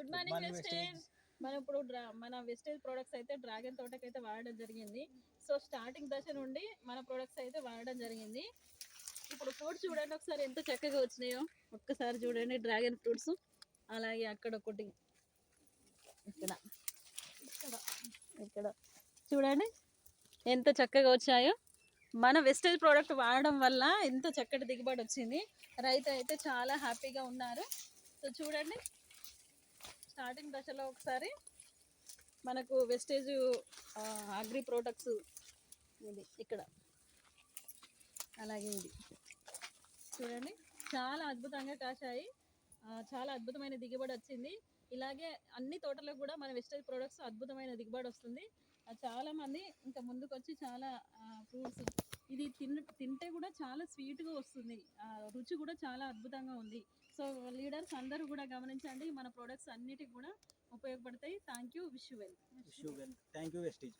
Good morning wastage. మనం ఇప్పుడు మన వెస్టేజ్ ప్రొడక్ట్స్ అయితే డ్రాగన్ తోటకైతే వాడడం జరిగింది. సో స్టార్టింగ్ దశ నుండి మన ప్రొడక్ట్స్ అయితే వాడడం జరిగింది. ఇప్పుడు ఫ్రూట్స్ చూడండి ఒకసారి ఎంత చక్కగా వచ్చినాయో. ఒక్కసారి చూడండి డ్రాగన్ ఫ్రూట్స్. అలాగే అక్కడ ఒకటి, ఇక్కడ ఇక్కడ ఇక్కడ చూడండి ఎంత చక్కగా వచ్చాయో. మన వెస్టేజ్ ప్రోడక్ట్ వాడడం వల్ల ఎంత చక్కటి దిగుబడి వచ్చింది. రైతు అయితే చాలా హ్యాపీగా ఉన్నారు. సో చూడండి స్టార్టింగ్ దశలో ఒకసారి మనకు వెస్టేజ్ అగ్రి ప్రోడక్ట్స్ ఇది ఇక్కడ, అలాగే ఇది చూడండి చాలా అద్భుతంగా కాశాయి. చాలా అద్భుతమైన దిగుబడి వచ్చింది. ఇలాగే అన్ని తోటలకు కూడా మన వెస్టేజ్ ప్రోడక్ట్స్ అద్భుతమైన దిగుబడి వస్తుంది. చాలామంది ఇంకా ముందుకు వచ్చి చాలా ఫ్రూట్స్ ఇది తింటే కూడా చాలా స్వీట్గా వస్తుంది. రుచి కూడా చాలా అద్భుతంగా ఉంది. సో లీడర్స్ అందరూ కూడా గమనించండి, మన ప్రోడక్ట్స్ అన్నిటికి కూడా ఉపయోగపడతాయి. Thank you. Wish you well. Thank you wastage.